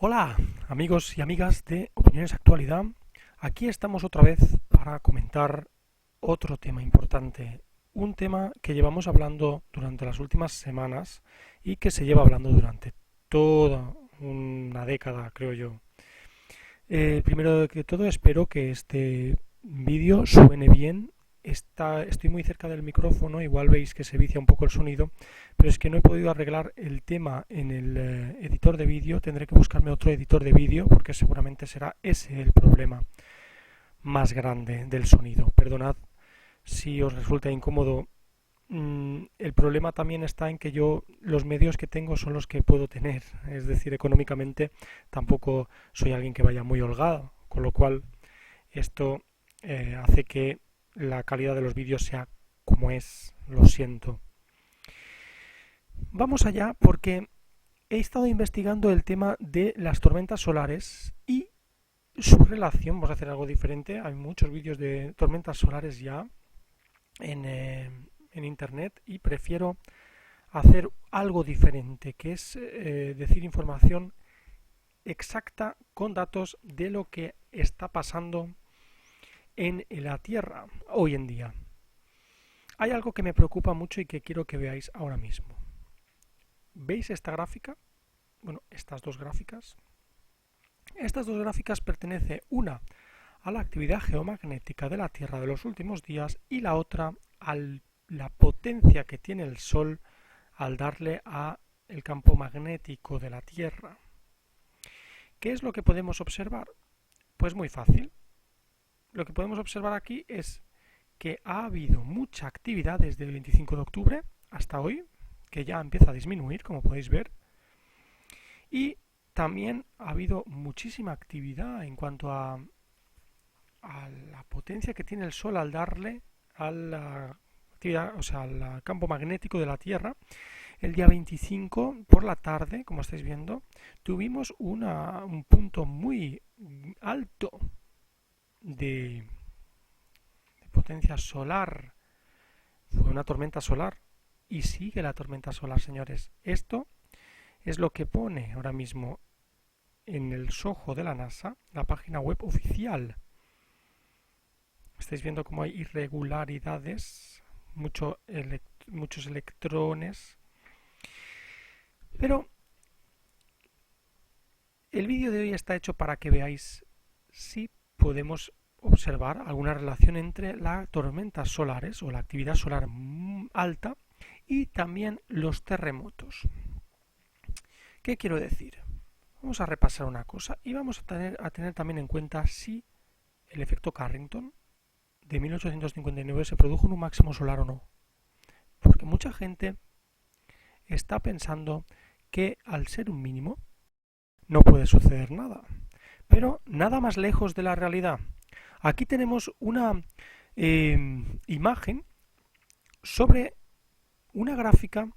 Hola amigos y amigas de Opiniones Actualidad, aquí estamos otra vez para comentar otro tema importante, un tema que llevamos hablando durante las últimas semanas y que se lleva hablando durante toda una década, creo yo. Primero que todo espero que este vídeo suene bien. Estoy muy cerca del micrófono, igual veis que se vicia un poco el sonido, pero es que no he podido arreglar el tema en el editor de vídeo. Tendré que buscarme otro editor de vídeo porque seguramente será ese el problema más grande del sonido. Perdonad si os resulta incómodo. El problema también está en que los medios que tengo son los que puedo tener, es decir, económicamente tampoco soy alguien que vaya muy holgado, con lo cual esto hace que la calidad de los vídeos sea como es, lo siento. Vamos allá porque he estado investigando el tema de las tormentas solares y su relación. Vamos a hacer algo diferente, hay muchos vídeos de tormentas solares ya en internet y prefiero hacer algo diferente, que es decir información exacta con datos de lo que está pasando en la Tierra hoy en día. Hay algo que me preocupa mucho y que quiero que veáis ahora mismo. ¿Veis esta gráfica? Bueno, estas dos gráficas. Estas dos gráficas pertenecen una a la actividad geomagnética de la Tierra de los últimos días y la otra a la potencia que tiene el Sol al darle a el campo magnético de la Tierra. ¿Qué es lo que podemos observar? Pues muy fácil. Lo que podemos observar aquí es que ha habido mucha actividad desde el 25 de octubre hasta hoy, que ya empieza a disminuir, como podéis ver, y también ha habido muchísima actividad en cuanto a la potencia que tiene el Sol al darle a la actividad, o sea, al campo magnético de la Tierra. El día 25 por la tarde, como estáis viendo, tuvimos un punto muy alto de potencia solar. Fue una tormenta solar y sigue la tormenta solar, señores. Esto es lo que pone ahora mismo en el SOHO de la NASA, la página web oficial. Estáis viendo cómo hay irregularidades, muchos electrones. Pero el vídeo de hoy está hecho para que veáis si podemos observar alguna relación entre las tormentas solares o la actividad solar alta y también los terremotos. ¿Qué quiero decir? Vamos a repasar una cosa y vamos a tener también en cuenta si el efecto Carrington de 1859 se produjo en un máximo solar o no. Porque mucha gente está pensando que al ser un mínimo no puede suceder nada. Pero nada más lejos de la realidad. Aquí tenemos una imagen sobre una gráfica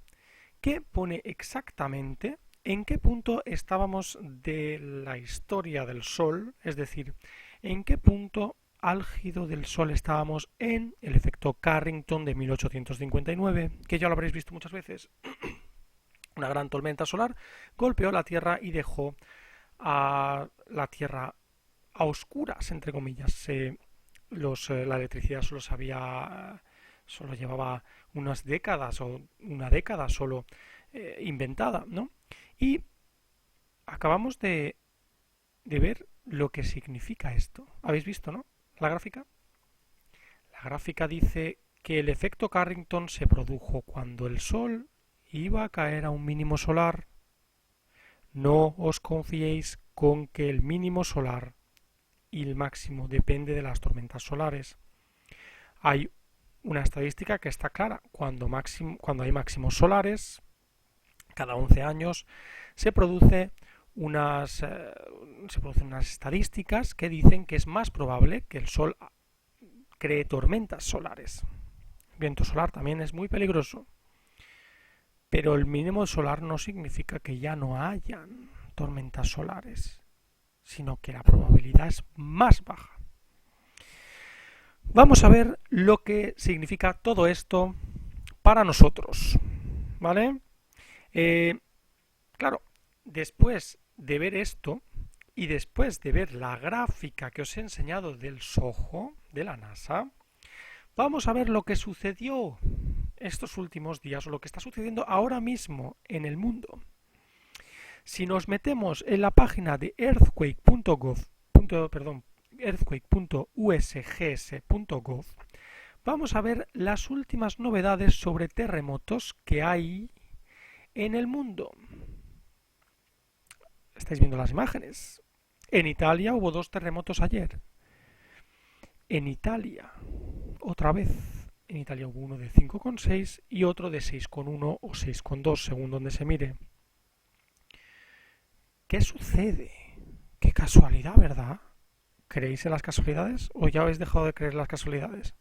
que pone exactamente en qué punto estábamos de la historia del Sol, es decir, en qué punto álgido del Sol estábamos en el efecto Carrington de 1859, que ya lo habréis visto muchas veces. Una gran tormenta solar golpeó la Tierra y dejó a la Tierra a oscuras, entre comillas. La electricidad solo llevaba unas décadas o una década solo inventada, ¿no? Y acabamos de ver lo que significa esto. ¿Habéis visto, no? La gráfica. La gráfica dice que el efecto Carrington se produjo cuando el Sol iba a caer a un mínimo solar. No os confiéis con que el mínimo solar y el máximo depende de las tormentas solares. Hay una estadística que está clara. Cuando hay máximos solares, cada 11 años, se producen unas estadísticas que dicen que es más probable que el Sol cree tormentas solares. El viento solar también es muy peligroso. Pero el mínimo solar no significa que ya no hayan tormentas solares, sino que la probabilidad es más baja. Vamos a ver lo que significa todo esto para nosotros, ¿vale? Claro, después de ver esto y después de ver la gráfica que os he enseñado del SOHO, de la NASA, vamos a ver lo que sucedió estos últimos días o lo que está sucediendo ahora mismo en el mundo. Si nos metemos en la página de earthquake.usgs.gov, vamos a ver las últimas novedades sobre terremotos que hay en el mundo. Estáis viendo las imágenes. En Italia hubo 2 terremotos ayer. En Italia, otra vez, en Italia hubo uno de 5,6 y otro de 6,1 o 6,2 según donde se mire. ¿Qué sucede? Qué casualidad, ¿verdad? ¿Creéis en las casualidades o ya habéis dejado de creer en las casualidades?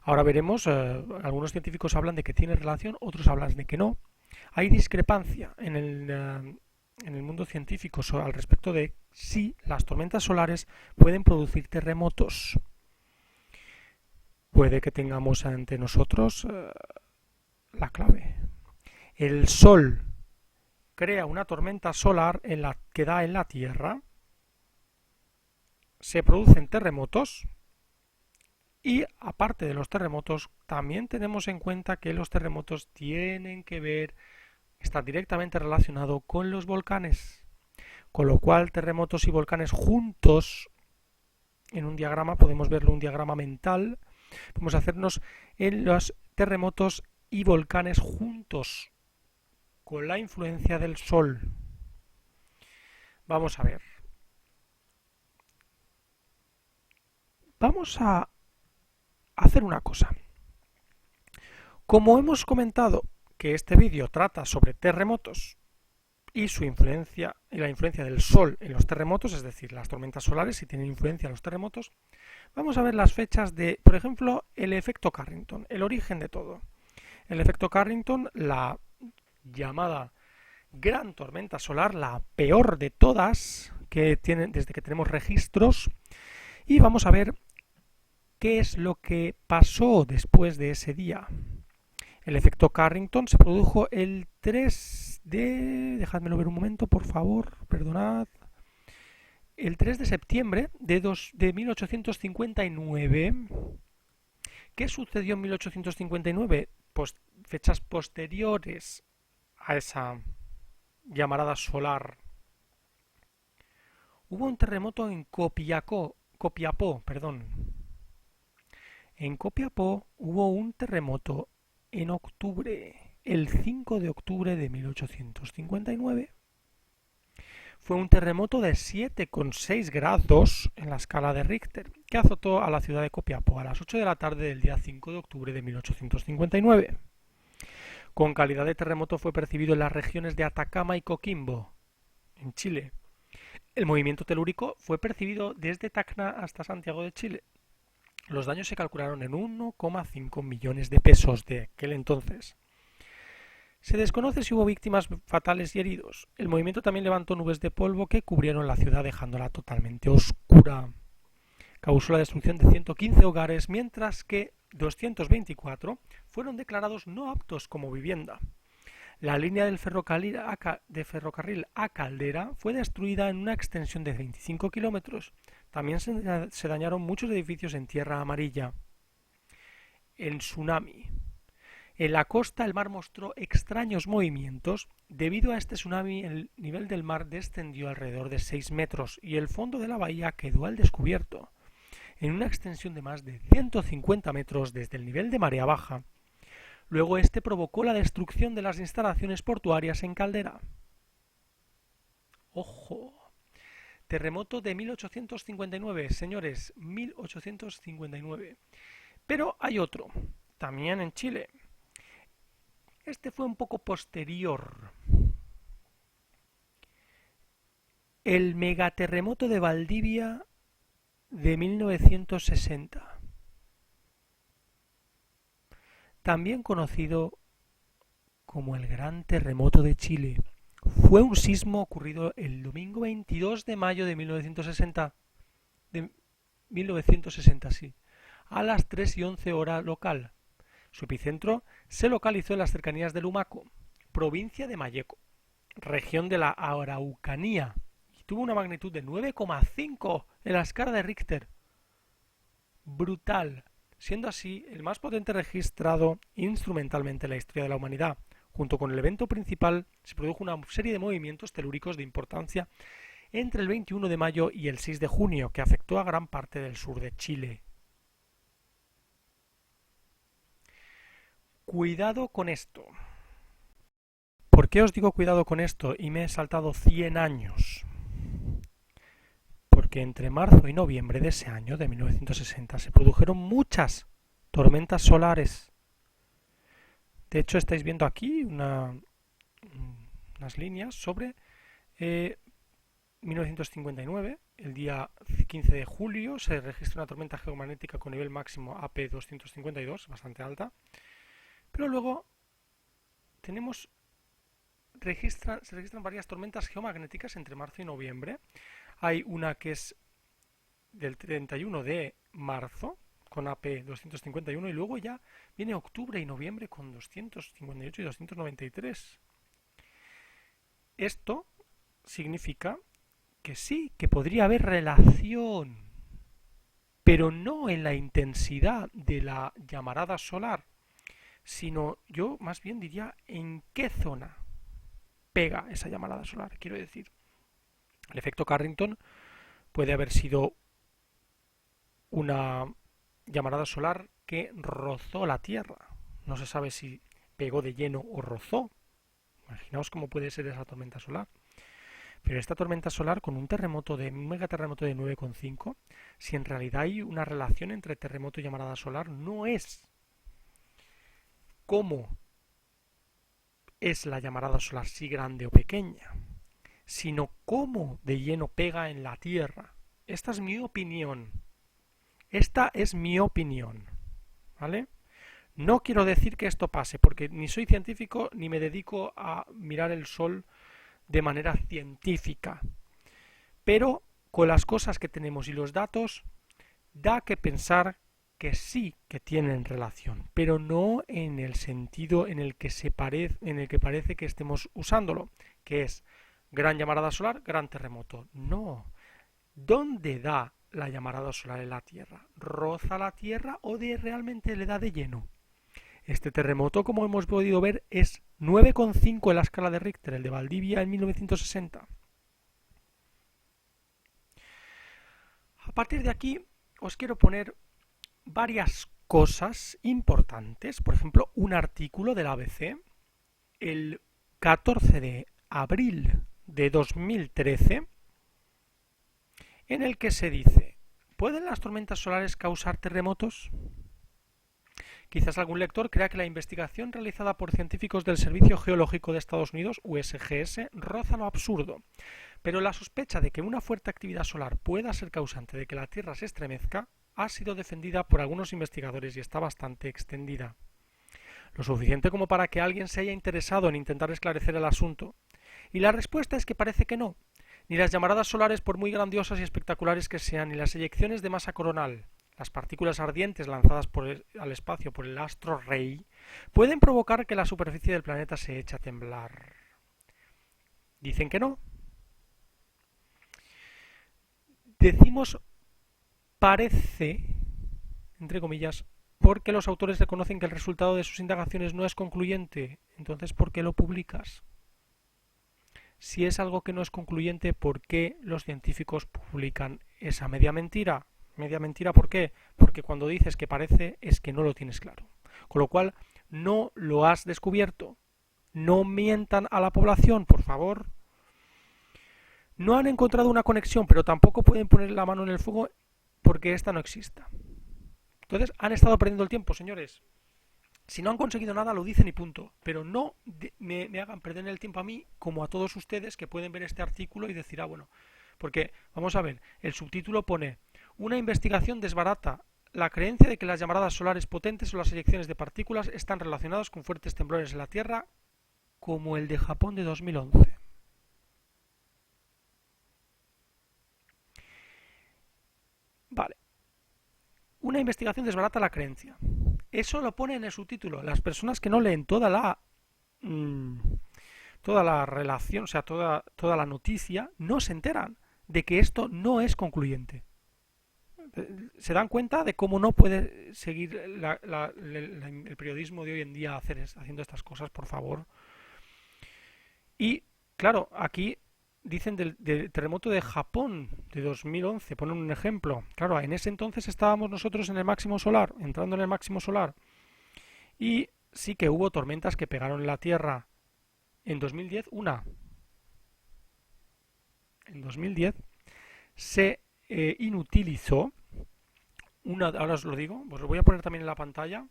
Ahora veremos, algunos científicos hablan de que tiene relación, otros hablan de que no. Hay discrepancia en el mundo científico al respecto de si las tormentas solares pueden producir terremotos. Puede que tengamos ante nosotros la clave. El Sol crea una tormenta solar que da en la Tierra, se producen terremotos y aparte de los terremotos también tenemos en cuenta que los terremotos tienen que ver, está directamente relacionado con los volcanes, con lo cual terremotos y volcanes juntos en un diagrama, podemos verlo en un diagrama mental, podemos hacernos en los terremotos y volcanes juntos con la influencia del Sol. Vamos a ver. Vamos a hacer una cosa. Como hemos comentado que este vídeo trata sobre terremotos y su influencia y la influencia del Sol en los terremotos, es decir, las tormentas solares si tienen influencia en los terremotos, vamos a ver las fechas de, por ejemplo, el efecto Carrington, el origen de todo. El efecto Carrington, la llamada gran tormenta solar, la peor de todas desde que tenemos registros, y vamos a ver qué es lo que pasó después de ese día. El efecto Carrington se produjo el 3 de... Dejádmelo ver un momento, por favor, perdonad. El 3 de septiembre de 1859. ¿Qué sucedió en 1859? Pues fechas posteriores a esa llamarada solar. Hubo un terremoto en Copiapó. En Copiapó hubo un terremoto en octubre, el 5 de octubre de 1859. Fue un terremoto de 7,6 grados en la escala de Richter, que azotó a la ciudad de Copiapó a las 8 de la tarde del día 5 de octubre de 1859. Con calidad de terremoto fue percibido en las regiones de Atacama y Coquimbo, en Chile. El movimiento telúrico fue percibido desde Tacna hasta Santiago de Chile. Los daños se calcularon en 1,5 millones de pesos de aquel entonces. Se desconoce si hubo víctimas fatales y heridos. El movimiento también levantó nubes de polvo que cubrieron la ciudad dejándola totalmente oscura. Causó la destrucción de 115 hogares, mientras que 224 fueron declarados no aptos como vivienda. La línea del ferrocarril a Caldera fue destruida en una extensión de 25 kilómetros. También se dañaron muchos edificios en tierra amarilla. El tsunami. En la costa el mar mostró extraños movimientos. Debido a este tsunami el nivel del mar descendió alrededor de 6 metros y el fondo de la bahía quedó al descubierto. En una extensión de más de 150 metros desde el nivel de marea baja. Luego este provocó la destrucción de las instalaciones portuarias en Caldera. ¡Ojo! Terremoto de 1859, señores, 1859. Pero hay otro, también en Chile. Este fue un poco posterior. El megaterremoto de Valdivia de 1960. También conocido como el Gran Terremoto de Chile. Fue un sismo ocurrido el domingo 22 de mayo de 1960. Sí, a las 3:11 hora local. Su epicentro se localizó en las cercanías de Lumaco, provincia de Malleco, región de la Araucanía y tuvo una magnitud de 9,5 en la escala de Richter. Brutal, siendo así el más potente registrado instrumentalmente en la historia de la humanidad. Junto con el evento principal, se produjo una serie de movimientos telúricos de importancia entre el 21 de mayo y el 6 de junio, que afectó a gran parte del sur de Chile. Cuidado con esto. ¿Por qué os digo cuidado con esto y me he saltado 100 años? Porque entre marzo y noviembre de ese año, de 1960, se produjeron muchas tormentas solares. De hecho, estáis viendo aquí unas líneas sobre 1959, el día 15 de julio, se registra una tormenta geomagnética con nivel máximo AP 252, bastante alta. Pero luego tenemos se registran varias tormentas geomagnéticas entre marzo y noviembre. Hay una que es del 31 de marzo con AP 251 y luego ya viene octubre y noviembre con 258 y 293. Esto significa que sí, que podría haber relación, pero no en la intensidad de la llamarada solar, sino yo más bien diría en qué zona pega esa llamarada solar. Quiero decir, el efecto Carrington puede haber sido una llamarada solar que rozó la Tierra. No se sabe si pegó de lleno o rozó. Imaginaos cómo puede ser esa tormenta solar. Pero esta tormenta solar con un megaterremoto de 9,5, si en realidad hay una relación entre terremoto y llamarada solar, no es cómo es la llamarada solar, si grande o pequeña, sino cómo de lleno pega en la Tierra. Esta es mi opinión. Esta es mi opinión. ¿Vale? No quiero decir que esto pase, porque ni soy científico ni me dedico a mirar el sol de manera científica. Pero con las cosas que tenemos y los datos, da que pensar que sí que tienen relación, pero no en el sentido en el que parece que estemos usándolo, que es gran llamarada solar, gran terremoto. No. ¿Dónde da la llamarada solar en la Tierra? ¿Roza la Tierra o realmente le da de lleno? Este terremoto, como hemos podido ver, es 9,5 en la escala de Richter, el de Valdivia en 1960. A partir de aquí os quiero poner varias cosas importantes. Por ejemplo, un artículo del ABC el 14 de abril de 2013 en el que se dice: ¿pueden las tormentas solares causar terremotos? Quizás algún lector crea que la investigación realizada por científicos del Servicio Geológico de Estados Unidos, USGS, roza lo absurdo, pero la sospecha de que una fuerte actividad solar pueda ser causante de que la Tierra se estremezca ha sido defendida por algunos investigadores y está bastante extendida. Lo suficiente como para que alguien se haya interesado en intentar esclarecer el asunto. Y la respuesta es que parece que no. Ni las llamaradas solares, por muy grandiosas y espectaculares que sean, ni las eyecciones de masa coronal, las partículas ardientes lanzadas al espacio por el astro rey, pueden provocar que la superficie del planeta se eche a temblar. Dicen que no. Decimos parece, entre comillas, porque los autores reconocen que el resultado de sus indagaciones no es concluyente. Entonces, ¿por qué lo publicas? Si es algo que no es concluyente, ¿por qué los científicos publican esa media mentira? ¿Media mentira por qué? Porque cuando dices que parece es que no lo tienes claro. Con lo cual, no lo has descubierto. No mientan a la población, por favor. No han encontrado una conexión, pero tampoco pueden poner la mano en el fuego porque esta no exista. Entonces, han estado perdiendo el tiempo, señores. Si no han conseguido nada, lo dicen y punto. Pero no me hagan perder el tiempo a mí, como a todos ustedes que pueden ver este artículo y decir, ah, bueno, porque, vamos a ver, el subtítulo pone: una investigación desbarata la creencia de que las llamaradas solares potentes o las eyecciones de partículas están relacionadas con fuertes temblores en la Tierra, como el de Japón de 2011. Vale. Una investigación desbarata la creencia. Eso lo pone en el subtítulo. Las personas que no leen toda la toda la relación, o sea, toda la noticia, no se enteran de que esto no es concluyente. Se dan cuenta de cómo no puede seguir el periodismo de hoy en día haciendo estas cosas, por favor. Y claro, aquí dicen del terremoto de Japón de 2011, ponen un ejemplo. Claro, en ese entonces estábamos nosotros en el máximo solar, entrando en el máximo solar. Y sí que hubo tormentas que pegaron en la Tierra. En 2010, En 2010 se inutilizó ahora os lo digo, os lo voy a poner también en la pantalla.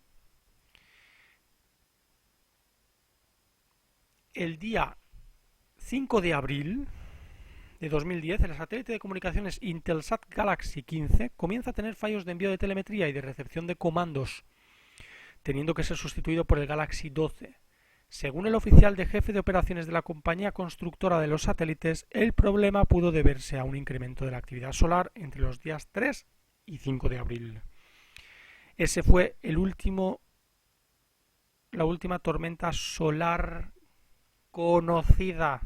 El día 5 de abril de 2010, el satélite de comunicaciones Intelsat Galaxy 15 comienza a tener fallos de envío de telemetría y de recepción de comandos, teniendo que ser sustituido por el Galaxy 12. Según el oficial de jefe de operaciones de la compañía constructora de los satélites, el problema pudo deberse a un incremento de la actividad solar entre los días 3 y 5 de abril. Ese fue la última tormenta solar conocida,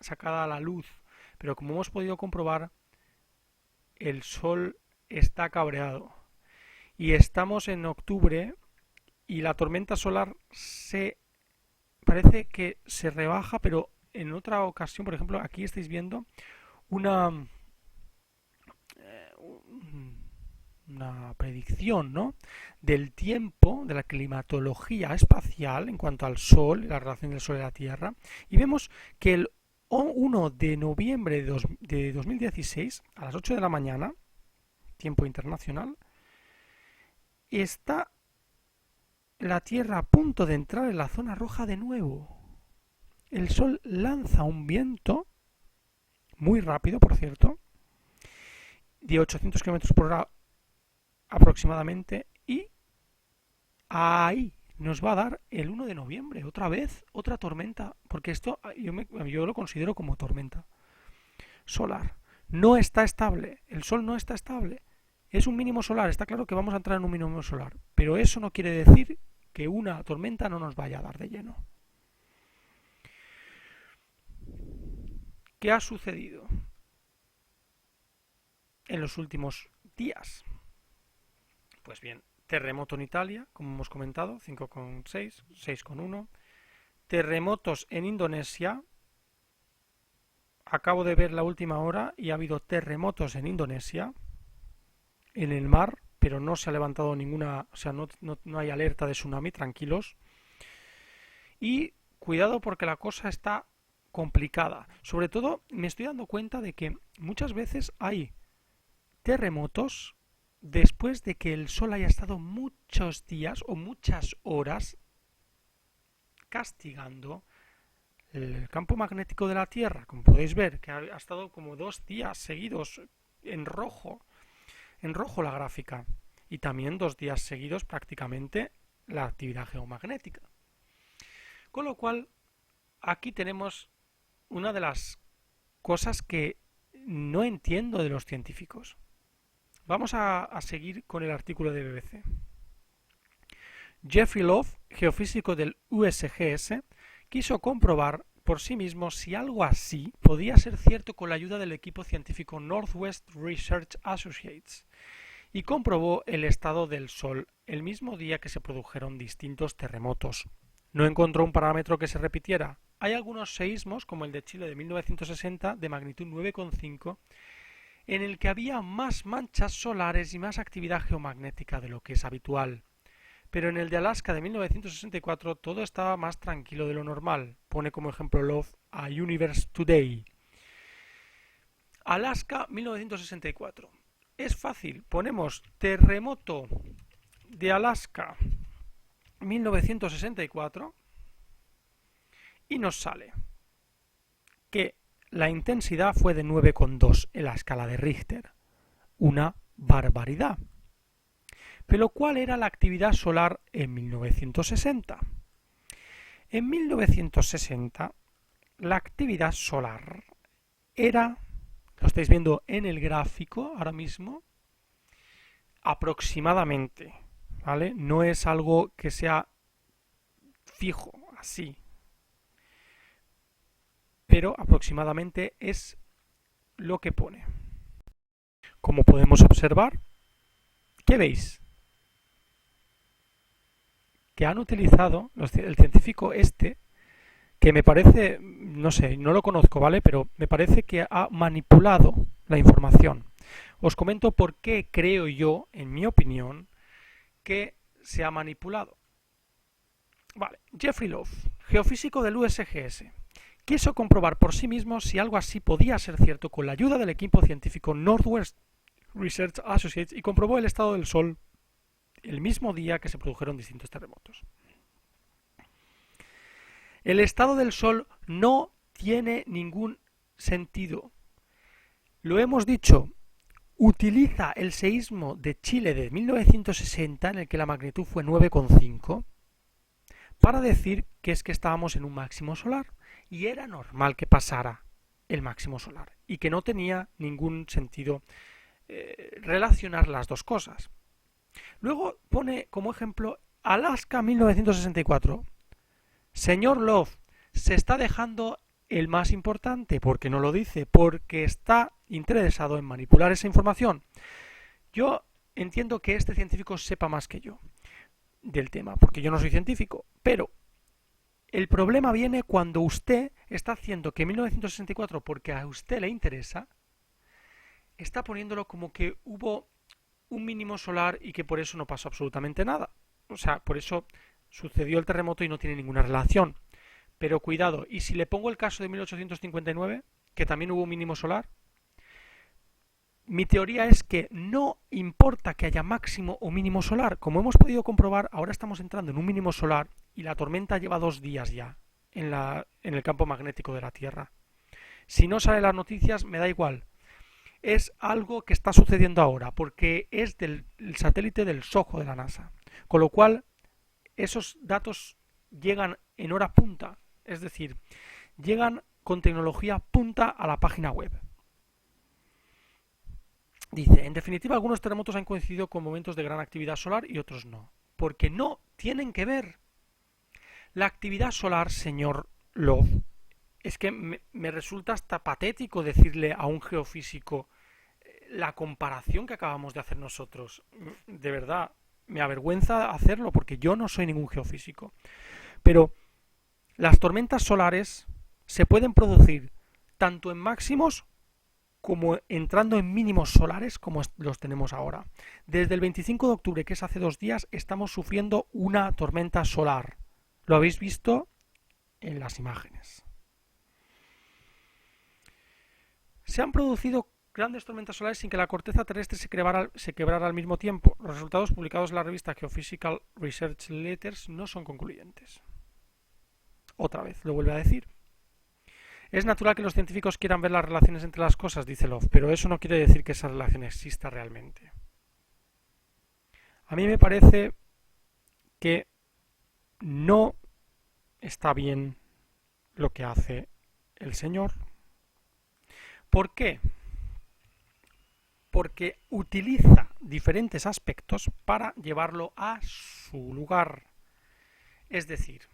sacada a la luz. Pero como hemos podido comprobar, el Sol está cabreado. Y estamos en octubre y la tormenta solar parece que se rebaja, pero en otra ocasión, por ejemplo, aquí estáis viendo una predicción, ¿no?, del tiempo, de la climatología espacial en cuanto al Sol, la relación del Sol y la Tierra, y vemos que el 1 de noviembre de 2016, a las 8 de la mañana, tiempo internacional, está la Tierra a punto de entrar en la zona roja de nuevo. El Sol lanza un viento, muy rápido, por cierto, de 800 km por hora aproximadamente, y ahí nos va a dar el 1 de noviembre, otra vez, otra tormenta, porque esto yo lo considero como tormenta solar. No está estable, el Sol no está estable. Es un mínimo solar, está claro que vamos a entrar en un mínimo solar, pero eso no quiere decir que una tormenta no nos vaya a dar de lleno. ¿Qué ha sucedido en los últimos días? Pues bien, terremoto en Italia, como hemos comentado, 5,6, 6,1. Terremotos en Indonesia. Acabo de ver la última hora y ha habido terremotos en Indonesia, en el mar, pero no se ha levantado ninguna, o sea, no hay alerta de tsunami, tranquilos. Y cuidado porque la cosa está complicada. Sobre todo me estoy dando cuenta de que muchas veces hay terremotos después de que el Sol haya estado muchos días o muchas horas castigando el campo magnético de la Tierra. Como podéis ver, que ha estado como 2 días seguidos en rojo la gráfica, y también 2 días seguidos prácticamente la actividad geomagnética. Con lo cual, aquí tenemos una de las cosas que no entiendo de los científicos. Vamos a seguir con el artículo de BBC. Jeffrey Love, geofísico del USGS, quiso comprobar por sí mismo si algo así podía ser cierto con la ayuda del equipo científico Northwest Research Associates, y comprobó el estado del Sol el mismo día que se produjeron distintos terremotos. No encontró un parámetro que se repitiera. Hay algunos seísmos, como el de Chile de 1960, de magnitud 9,5, en el que había más manchas solares y más actividad geomagnética de lo que es habitual. Pero en el de Alaska de 1964 todo estaba más tranquilo de lo normal. Pone como ejemplo Love a Universe Today. Alaska 1964. Es fácil, ponemos terremoto de Alaska 1964 y nos sale que la intensidad fue de 9,2 en la escala de Richter. Una barbaridad. Pero ¿cuál era la actividad solar en 1960? En 1960 la actividad solar era, lo estáis viendo en el gráfico ahora mismo, aproximadamente, ¿vale? No es algo que sea fijo, así. pero aproximadamente es lo que pone. Como podemos observar, ¿qué veis? Que han utilizado el científico que me parece, no sé, no lo conozco, ¿vale? Pero me parece que ha manipulado la información. Os comento por qué creo yo, en mi opinión, que se ha manipulado. Vale, Jeffrey Love, geofísico del USGS, quiso comprobar por sí mismo si algo así podía ser cierto con la ayuda del equipo científico Northwest Research Associates y comprobó el estado del Sol el mismo día que se produjeron distintos terremotos. El estado del Sol no tiene ningún sentido. Lo hemos dicho, utiliza el seísmo de Chile de 1960, en el que la magnitud fue 9,5, para decir que es que estábamos en un máximo solar y era normal que pasara el máximo solar y que no tenía ningún sentido relacionar las dos cosas. Luego pone como ejemplo Alaska 1964. Señor Love, se está dejando el más importante, porque no lo dice, porque está interesado en manipular esa información. Yo entiendo que este científico sepa más que yo del tema, porque yo no soy científico, pero el problema viene cuando usted está haciendo que 1964, porque a usted le interesa, está poniéndolo como que hubo un mínimo solar y que por eso no pasó absolutamente nada. O sea, por eso sucedió el terremoto y no tiene ninguna relación. Pero cuidado, y si le pongo el caso de 1859, que también hubo un mínimo solar, mi teoría es que no importa que haya máximo o mínimo solar. Como hemos podido comprobar, ahora estamos entrando en un mínimo solar y la tormenta lleva 2 días ya en el campo magnético de la Tierra. Si no sale las noticias, me da igual. Es algo que está sucediendo ahora, porque es del satélite del SOHO de la NASA. Con lo cual, esos datos llegan en hora punta, es decir, llegan con tecnología punta a la página web. Dice, en definitiva, algunos terremotos han coincidido con momentos de gran actividad solar y otros no, porque no tienen que ver. La actividad solar, señor Love, es que me resulta hasta patético decirle a un geofísico la comparación que acabamos de hacer nosotros. De verdad, me avergüenza hacerlo porque yo no soy ningún geofísico. Pero las tormentas solares se pueden producir tanto en máximos como entrando en mínimos solares como los tenemos ahora. Desde el 25 de octubre, que es hace 2 días, estamos sufriendo una tormenta solar. Lo habéis visto en las imágenes. Se han producido grandes tormentas solares sin que la corteza terrestre se quebrara al mismo tiempo. Los resultados publicados en la revista Geophysical Research Letters no son concluyentes. Otra vez, lo vuelve a decir. Es natural que los científicos quieran ver las relaciones entre las cosas, dice Love, pero eso no quiere decir que esa relación exista realmente. A mí me parece que no está bien lo que hace el señor. ¿Por qué? Porque utiliza diferentes aspectos para llevarlo a su lugar. Es decir,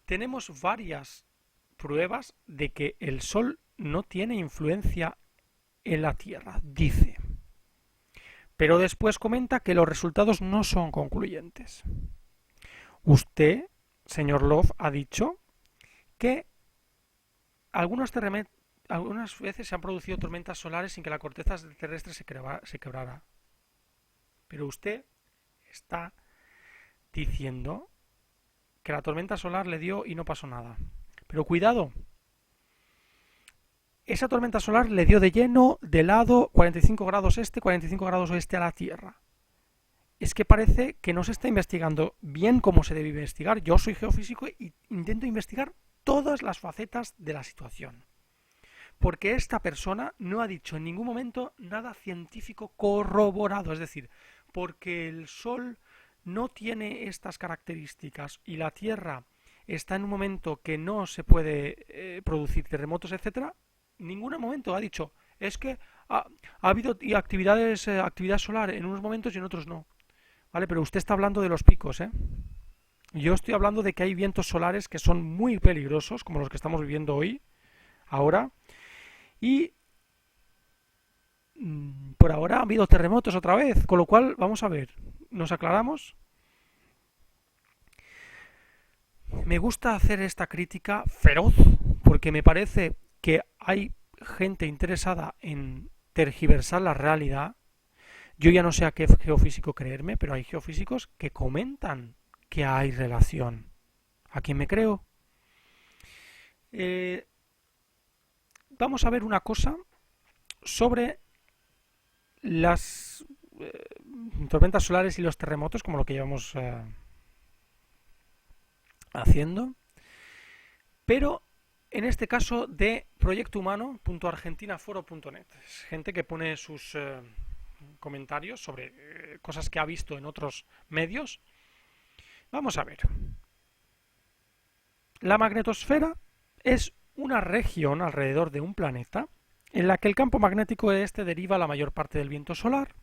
tenemos varias pruebas de que el Sol no tiene influencia en la Tierra, dice. Pero después comenta que los resultados no son concluyentes. Usted, señor Love, ha dicho que algunas veces se han producido tormentas solares sin que la corteza terrestre se quebrara. Pero usted está diciendo que la tormenta solar le dio y no pasó nada. Pero cuidado, esa tormenta solar le dio de lleno, de lado, 45 grados este, 45 grados oeste a la Tierra. Es que parece que no se está investigando bien como se debe investigar. Yo soy geofísico e intento investigar todas las facetas de la situación. Porque esta persona no ha dicho en ningún momento nada científico corroborado. Es decir, porque el Sol no tiene estas características y la Tierra está en un momento que no se puede producir terremotos, etcétera, en ningún momento ha dicho, es que ha habido actividad solar en unos momentos y en otros no. ¿Vale? Pero usted está hablando de los picos, ¿eh? Yo estoy hablando de que hay vientos solares que son muy peligrosos, como los que estamos viviendo hoy, ahora, y por ahora ha habido terremotos otra vez, con lo cual, vamos a ver, nos aclaramos. Me gusta hacer esta crítica feroz porque me parece que hay gente interesada en tergiversar la realidad. Yo ya no sé a qué geofísico creerme, pero hay geofísicos que comentan que hay relación. ¿A quién me creo? Eh, Vamos a ver una cosa sobre las tormentas solares y los terremotos, como lo que llevamos haciendo, pero en este caso de proyectohumano.argentinaforo.net. Es gente que pone sus comentarios sobre cosas que ha visto en otros medios. Vamos a ver. La magnetosfera es una región alrededor de un planeta en la que el campo magnético de este deriva la mayor parte del viento solar,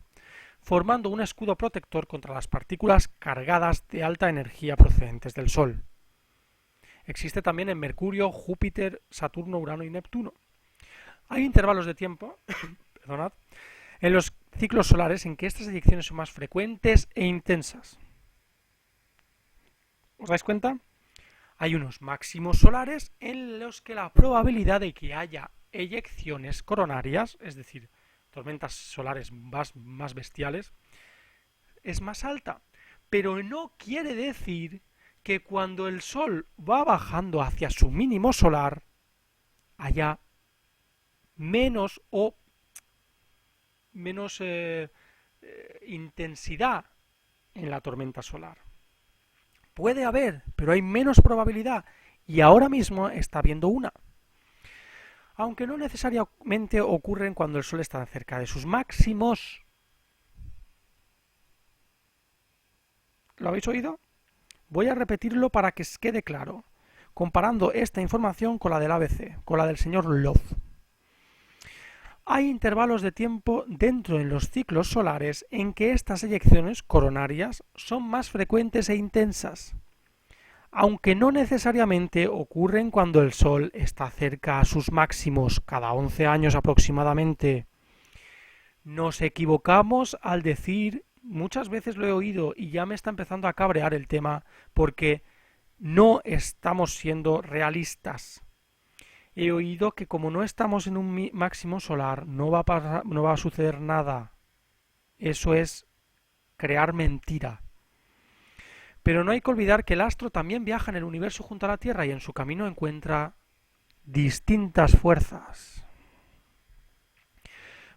formando un escudo protector contra las partículas cargadas de alta energía procedentes del Sol. Existe también en Mercurio, Júpiter, Saturno, Urano y Neptuno. Hay intervalos de tiempo perdonad, en los ciclos solares en que estas eyecciones son más frecuentes e intensas. ¿Os dais cuenta? Hay unos máximos solares en los que la probabilidad de que haya eyecciones coronarias, es decir, tormentas solares más bestiales, es más alta. Pero no quiere decir que cuando el Sol va bajando hacia su mínimo solar haya menos o menos intensidad en la tormenta solar. Puede haber, pero hay menos probabilidad y ahora mismo está habiendo una. Aunque no necesariamente ocurren cuando el Sol está cerca de sus máximos. ¿Lo habéis oído? Voy a repetirlo para que os quede claro, comparando esta información con la del ABC, con la del señor Love. Hay intervalos de tiempo dentro de los ciclos solares en que estas eyecciones coronarias son más frecuentes e intensas, aunque no necesariamente ocurren cuando el Sol está cerca a sus máximos cada 11 años aproximadamente. Nos equivocamos al decir, muchas veces lo he oído y ya me está empezando a cabrear el tema, porque no estamos siendo realistas. He oído que como no estamos en un máximo solar, no va a suceder nada. Eso es crear mentira. Pero no hay que olvidar que el astro también viaja en el universo junto a la Tierra y en su camino encuentra distintas fuerzas.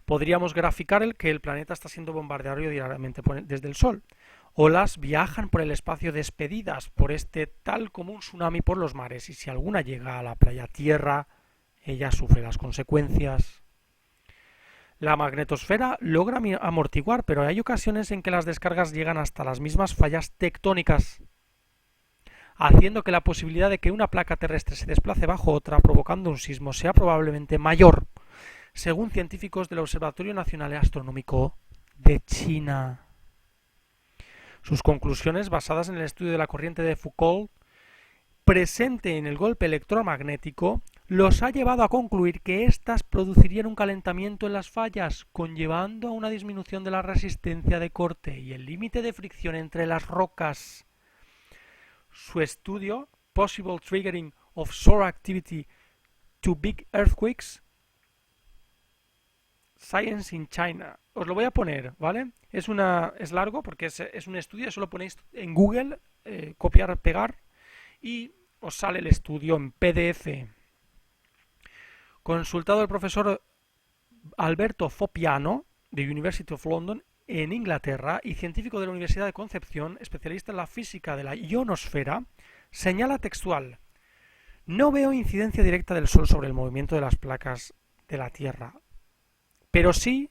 Podríamos graficar que el planeta está siendo bombardeado diariamente desde el Sol. Olas viajan por el espacio despedidas por este tal como un tsunami por los mares, y si alguna llega a la playa Tierra, ella sufre las consecuencias. La magnetosfera logra amortiguar, pero hay ocasiones en que las descargas llegan hasta las mismas fallas tectónicas, haciendo que la posibilidad de que una placa terrestre se desplace bajo otra, provocando un sismo, sea probablemente mayor, según científicos del Observatorio Nacional Astronómico de China. Sus conclusiones, basadas en el estudio de la corriente de Foucault presente en el golpe electromagnético, los ha llevado a concluir que éstas producirían un calentamiento en las fallas, conllevando a una disminución de la resistencia de corte y el límite de fricción entre las rocas. Su estudio, Possible Triggering of Solar Activity to Big Earthquakes, Science in China. Os lo voy a poner, ¿vale? Es largo porque es un estudio, eso lo ponéis en Google, copiar, pegar, y os sale el estudio en PDF. Consultado el profesor Alberto Fopiano, de University of London, en Inglaterra, y científico de la Universidad de Concepción, especialista en la física de la ionosfera, señala textual: no veo incidencia directa del Sol sobre el movimiento de las placas de la Tierra, pero sí,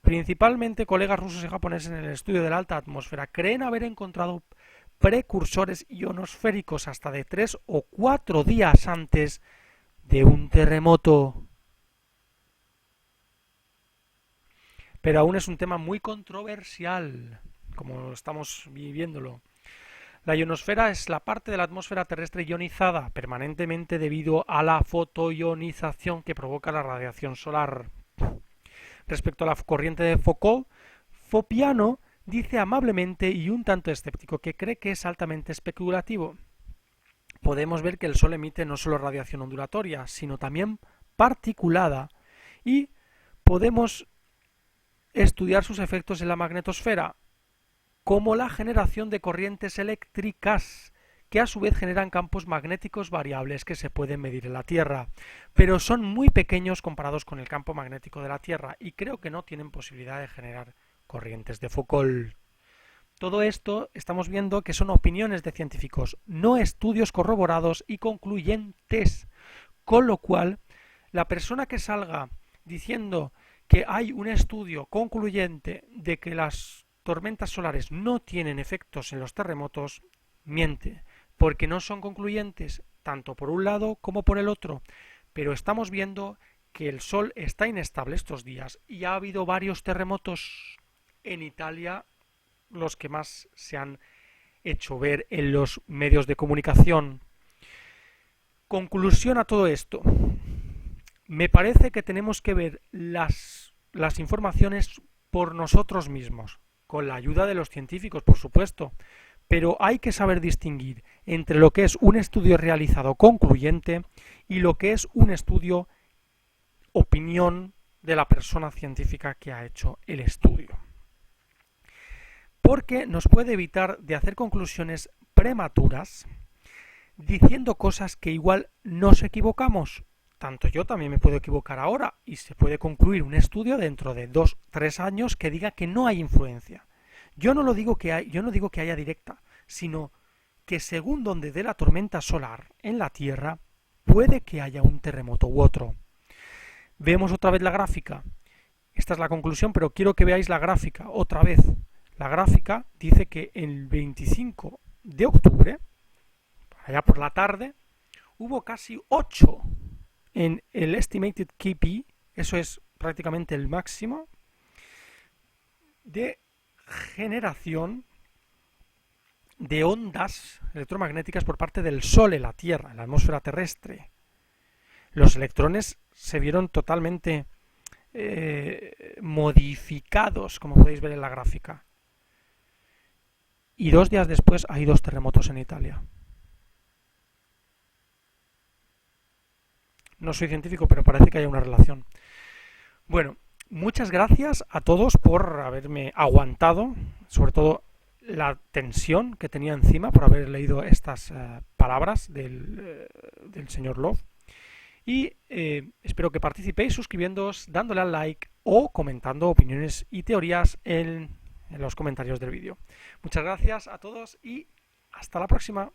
principalmente colegas rusos y japoneses en el estudio de la alta atmósfera creen haber encontrado precursores ionosféricos hasta de 3 o 4 días antes de un terremoto. Pero aún es un tema muy controversial, como estamos viviéndolo. La ionosfera es la parte de la atmósfera terrestre ionizada permanentemente debido a la fotoionización que provoca la radiación solar. Respecto a la corriente de Foucault, Fopiano dice amablemente y un tanto escéptico que cree que es altamente especulativo. Podemos ver que el Sol emite no solo radiación ondulatoria, sino también particulada, y podemos estudiar sus efectos en la magnetosfera, como la generación de corrientes eléctricas, que a su vez generan campos magnéticos variables que se pueden medir en la Tierra, pero son muy pequeños comparados con el campo magnético de la Tierra y creo que no tienen posibilidad de generar corrientes de Foucault. Todo esto estamos viendo que son opiniones de científicos, no estudios corroborados y concluyentes, con lo cual la persona que salga diciendo que hay un estudio concluyente de que las tormentas solares no tienen efectos en los terremotos, miente, porque no son concluyentes tanto por un lado como por el otro, pero estamos viendo que el Sol está inestable estos días y ha habido varios terremotos en Italia, los que más se han hecho ver en los medios de comunicación. Conclusión a todo esto. Me parece que tenemos que ver las informaciones por nosotros mismos, con la ayuda de los científicos, por supuesto, pero hay que saber distinguir entre lo que es un estudio realizado concluyente y lo que es un estudio opinión de la persona científica que ha hecho el estudio. Porque nos puede evitar de hacer conclusiones prematuras diciendo cosas que igual nos equivocamos. Tanto yo también me puedo equivocar ahora y se puede concluir un estudio dentro de 2-3 años que diga que no hay influencia. Yo no digo que haya directa, sino que según donde dé la tormenta solar en la Tierra, puede que haya un terremoto u otro. Vemos otra vez la gráfica. Esta es la conclusión, pero quiero que veáis la gráfica otra vez. La gráfica dice que el 25 de octubre, allá por la tarde, hubo casi 8 en el Estimated KP, eso es prácticamente el máximo de generación de ondas electromagnéticas por parte del Sol en la Tierra, en la atmósfera terrestre. Los electrones se vieron totalmente modificados, como podéis ver en la gráfica. Y 2 días después hay 2 terremotos en Italia. No soy científico, pero parece que hay una relación. Bueno, muchas gracias a todos por haberme aguantado, sobre todo la tensión que tenía encima por haber leído estas palabras del señor Love. Y espero que participéis suscribiéndoos, dándole al like o comentando opiniones y teorías en los comentarios del vídeo. Muchas gracias a todos y hasta la próxima.